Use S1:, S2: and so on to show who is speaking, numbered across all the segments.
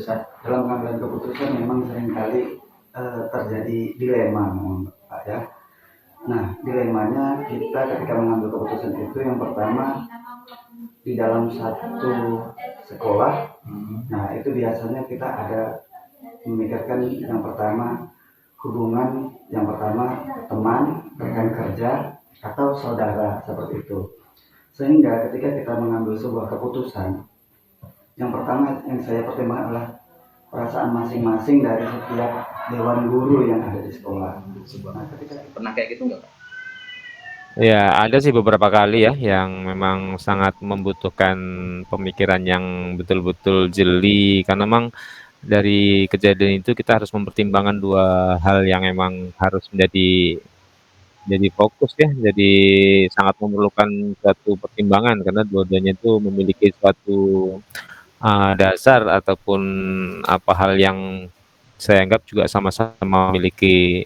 S1: keputusan?
S2: Dalam pengambilan keputusan memang seringkali terjadi dilema, Pak ya. Nah, dilemanya kita ketika mengambil keputusan itu yang pertama di dalam satu sekolah. Nah, itu biasanya kita ada memikirkan yang pertama hubungan, yang pertama teman, rekan kerja, atau saudara seperti itu. Sehingga ketika kita mengambil sebuah keputusan, yang pertama yang saya pertimbangkan adalah perasaan masing-masing dari setiap dewan guru yang ada di sekolah. Nah, ketika
S1: Pernah kayak gitu nggak, Pak?
S3: Ya, ada sih beberapa kali ya yang memang sangat membutuhkan pemikiran yang betul-betul jeli karena memang dari kejadian itu kita harus mempertimbangkan dua hal yang memang harus jadi fokus ya, jadi sangat memerlukan suatu pertimbangan karena dua-duanya itu memiliki suatu dasar ataupun apa hal yang saya anggap juga sama-sama memiliki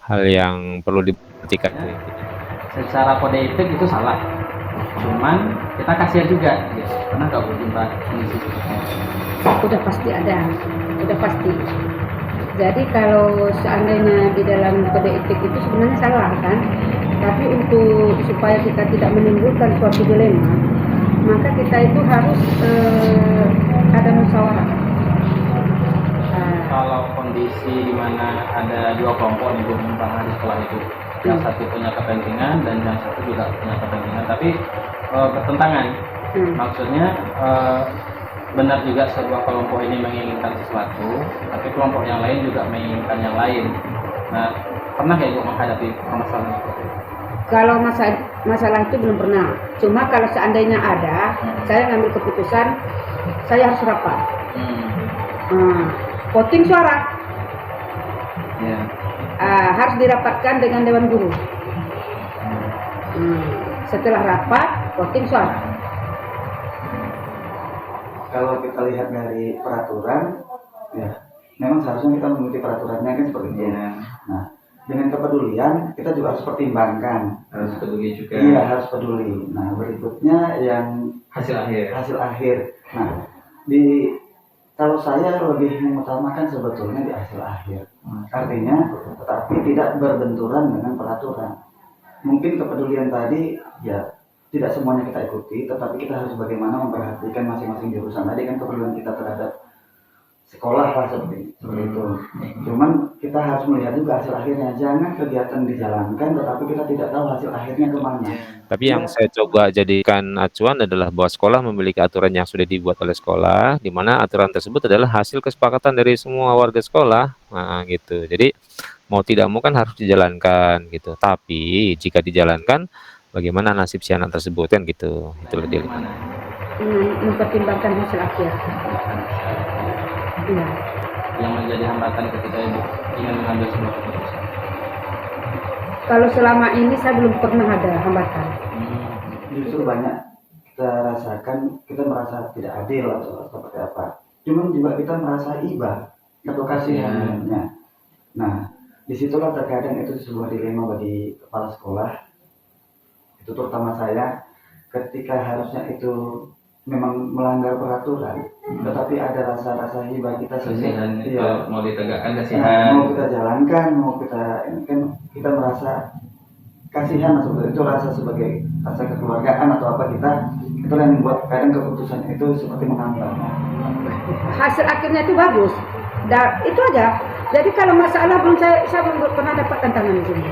S3: hal yang perlu diperhatikan tuh intinya.
S1: Secara kode etik itu salah, cuman kita kasihan juga gitu. Pernah nggak Bu jumpa kondisi seperti itu?
S4: Udah pasti ada, udah pasti. Jadi kalau seandainya di dalam kode etik itu sebenarnya salah kan, tapi untuk supaya kita tidak menimbulkan suatu dilema, maka kita itu harus ada musyawarah.
S1: Kalau kondisi di mana ada dua kelompok nih Bu Bang di sekolah itu, yang satu punya kepentingan dan yang satu juga punya kepentingan, tapi bertentangan. Maksudnya benar juga sebuah kelompok ini menginginkan sesuatu, tapi kelompok yang lain juga menginginkan yang lain. Nah, pernah nggak Ibu menghadapi permasalahan itu?
S4: Kalau masalah itu belum pernah. Cuma kalau seandainya ada, saya ngambil keputusan, saya harus rapat. Voting suara harus dirapatkan dengan Dewan Guru. Setelah rapat, voting suara.
S2: kalau kita lihat dari peraturan, ya memang seharusnya kita mengikuti peraturannya kan seperti itu. Nah, dengan kepedulian kita juga harus pertimbangkan.
S1: Harus peduli juga.
S2: Iya, harus peduli. Nah, berikutnya yang
S1: Hasil akhir.
S2: Nah, kalau saya lebih mengutamakan sebetulnya di hasil akhir. Artinya, tetapi tidak berbenturan dengan peraturan. Mungkin kepedulian tadi ya tidak semuanya kita ikuti, tetapi kita harus bagaimana memperhatikan masing-masing jurusan. Tadi kan kepedulian kita terhadap sekolah lah seperti itu. Cuman kita harus melihat juga hasil akhirnya. Jangan kegiatan dijalankan, tetapi kita tidak tahu hasil akhirnya kemana.
S3: Tapi yang saya coba jadikan acuan adalah bahwa sekolah memiliki aturan yang sudah dibuat oleh sekolah, di mana aturan tersebut adalah hasil kesepakatan dari semua warga sekolah. Nah, gitu. Jadi mau tidak mau kan harus dijalankan gitu. Tapi jika dijalankan, bagaimana nasib si anak tersebut kan gitu. Itulah dia.
S4: Mempertimbangkan hasil akhir. Iya.
S1: Yang menjadi hambatan ketika Ibu ingin mengambil sebuah keputusan.
S4: Kalau selama ini saya belum pernah ada hambatan.
S2: Justru banyak kita rasakan, kita merasa tidak adil atau seperti apa. Cuman juga kita merasa iba atau kasihannya. Nah, disitulah terkadang itu sebuah dilema bagi kepala sekolah. Itu terutama saya, ketika harusnya itu memang melanggar peraturan, tetapi ada rasa-rasa hibah kita
S1: Kasihan itu
S2: ya,
S1: mau ditegakkan
S2: nah,
S1: kasihan.
S2: mau kita jalankan, mau kita ini kan kita merasa kasihan atau itu rasa sebagai rasa kekeluargaan atau apa kita itu yang membuat kadang keputusan itu seperti mengambang.
S4: Hasil akhirnya itu bagus. Dan itu aja. Jadi kalau masalah belum saya belum pernah dapat tantangan di sini.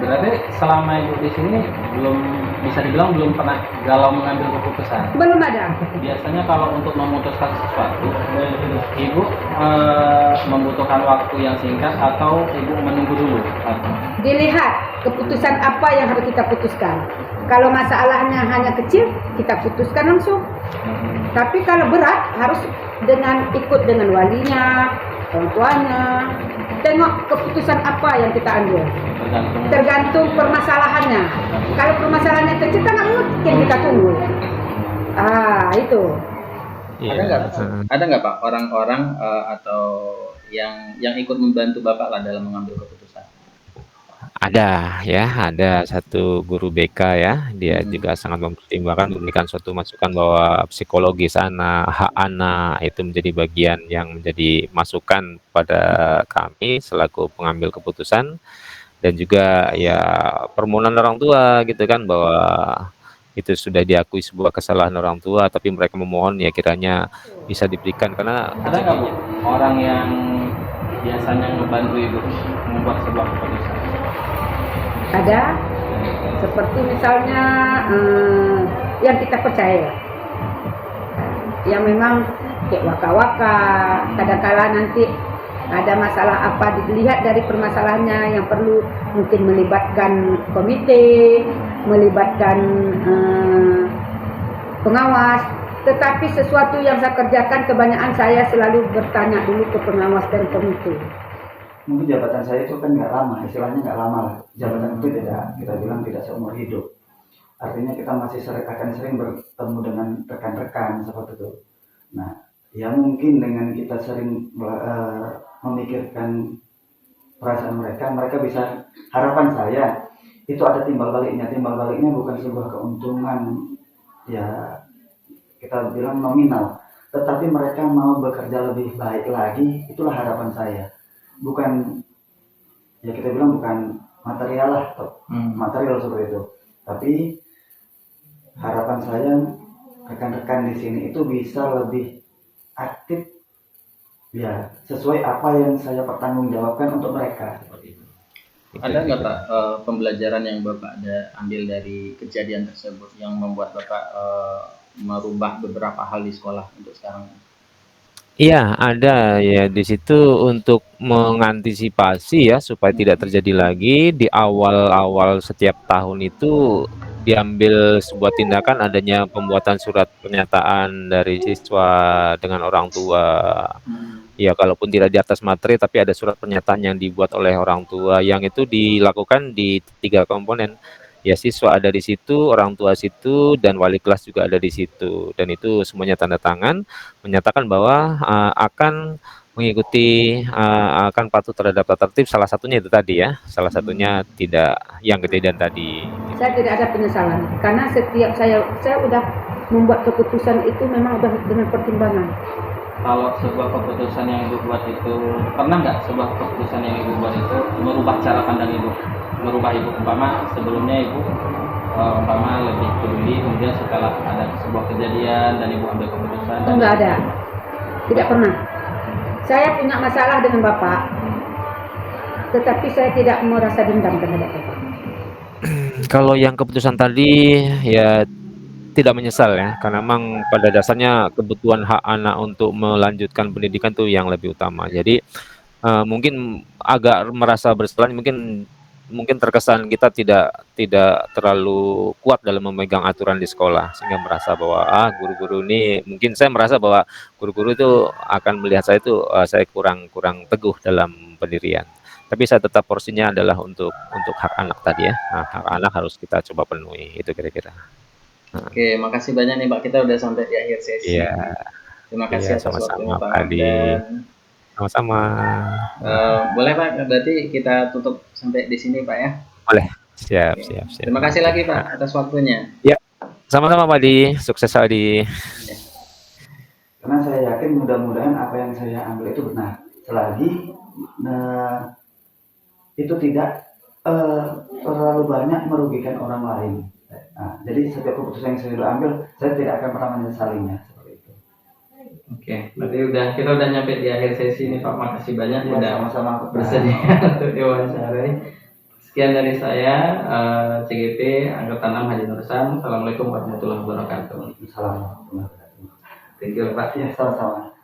S1: Berarti selama Ibu di sini belum bisa dibilang belum pernah galau mengambil keputusan.
S4: Belum ada.
S1: Biasanya kalau untuk memutuskan sesuatu, Ibu membutuhkan waktu yang singkat atau Ibu menunggu dulu?
S4: Dilihat keputusan apa yang harus kita putuskan. Kalau masalahnya hanya kecil, kita putuskan langsung. Tapi kalau berat harus ikut dengan walinya, orang tuanya. Tengok keputusan apa yang kita ambil. Tergantung permasalahannya. Kalau permasalahannya kecil kan nggak mungkin kita tunggu. Itu.
S1: Ada nggak Pak orang-orang atau yang ikut membantu Bapak lah dalam mengambil keputusan?
S3: ada satu guru BK ya, dia juga sangat mempertimbangkan memberikan suatu masukan bahwa psikologis anak, hak anak itu menjadi bagian yang menjadi masukan pada kami selaku pengambil keputusan dan juga ya permohonan orang tua gitu kan bahwa itu sudah diakui sebuah kesalahan orang tua tapi mereka memohon ya kiranya bisa diberikan karena
S1: Ada nggak Bu orang yang biasanya ngebantu Ibu membuat sebuah keputusan?
S4: Ada seperti misalnya yang kita percaya, yang memang kayak waka-waka, kadang-kala nanti ada masalah apa dilihat dari permasalahannya yang perlu mungkin melibatkan komite, melibatkan pengawas. Tetapi sesuatu yang saya kerjakan kebanyakan saya selalu bertanya dulu ke pengawas dan komite.
S2: Mungkin jabatan saya itu kan nggak lama, istilahnya nggak lama lah. Jabatan itu tidak, kita bilang tidak seumur hidup. Artinya kita masih akan sering bertemu dengan rekan-rekan seperti itu. Nah, ya mungkin dengan kita sering memikirkan perasaan mereka, mereka bisa, harapan saya itu ada timbal baliknya. Timbal baliknya bukan sebuah keuntungan ya kita bilang nominal, tetapi mereka mau bekerja lebih baik lagi, itulah harapan saya. Bukan ya kita bilang bukan material lah, material seperti itu, tapi harapan saya rekan-rekan di sini itu bisa lebih aktif ya sesuai apa yang saya pertanggungjawabkan untuk mereka. Seperti itu.
S1: Ada nggak Pak pembelajaran yang Bapak ada ambil dari kejadian tersebut yang membuat Bapak merubah beberapa hal di sekolah untuk sekarang?
S3: Iya, ada ya di situ untuk mengantisipasi ya supaya tidak terjadi lagi di awal-awal setiap tahun itu diambil sebuah tindakan adanya pembuatan surat pernyataan dari siswa dengan orang tua. Ya kalaupun tidak di atas materi tapi ada surat pernyataan yang dibuat oleh orang tua yang itu dilakukan di 3 komponen. Ya siswa ada di situ, orang tua situ, dan wali kelas juga ada di situ. Dan itu semuanya tanda tangan menyatakan bahwa akan mengikuti akan patuh terhadap tata tertib. Salah satunya itu tadi ya, salah satunya tidak yang kejadian tadi.
S4: Saya tidak ada penyesalan karena setiap saya udah membuat keputusan itu memang udah dengan pertimbangan.
S1: Kalau sebuah keputusan yang Ibu buat itu, pernah nggak sebuah keputusan yang Ibu buat itu merubah cara pandang Ibu? Merubah Ibu, umpama sebelumnya Ibu umpama lebih peduli, kemudian setelah ada sebuah kejadian dan Ibu ambil keputusan.
S4: Oh, nggak ada, tidak pernah. Saya punya masalah dengan Bapak, tetapi saya tidak merasa dendam terhadap Bapak.
S3: Kalau yang keputusan tadi ya tidak menyesal ya, karena memang pada dasarnya kebutuhan hak anak untuk melanjutkan pendidikan itu yang lebih utama. Jadi mungkin agak merasa bersalah, mungkin terkesan kita tidak terlalu kuat dalam memegang aturan di sekolah sehingga merasa bahwa guru-guru ini, mungkin saya merasa bahwa guru-guru itu akan melihat saya itu saya kurang teguh dalam pendirian. Tapi saya tetap porsinya adalah untuk hak anak tadi ya. Nah, hak anak harus kita coba penuhi itu kira-kira.
S1: Oke, makasih banyak nih Pak. Kita udah sampai di akhir sesi.
S3: Iya.
S1: Terima kasih atas waktunya Pak. Dan
S3: sama-sama.
S1: Boleh Pak, berarti kita tutup sampai di sini Pak ya?
S3: Boleh. Siap.
S1: Terima kasih lagi Pak atas waktunya.
S3: Ya, sama-sama Pak Di. Sukses Pak Di.
S2: Karena saya yakin mudah-mudahan apa yang saya ambil itu benar. Selagi itu tidak terlalu banyak merugikan orang lain. Nah, jadi setiap keputusan yang saya sudah ambil, saya tidak akan pernah menyesalinya seperti itu.
S1: Oke, berarti kita udah nyampe di akhir sesi ini Pak. Makasih banyak
S2: Ya,
S1: udah
S2: sama-sama
S1: bersedia untuk diwawancarai. Sekian dari saya, CGP Angkatan 6 Haji Nursan. Assalamualaikum warahmatullahi wabarakatuh.
S2: Assalamualaikum warahmatullahi wabarakatuh.
S1: Thank you Pak.
S2: Ya, sama-sama.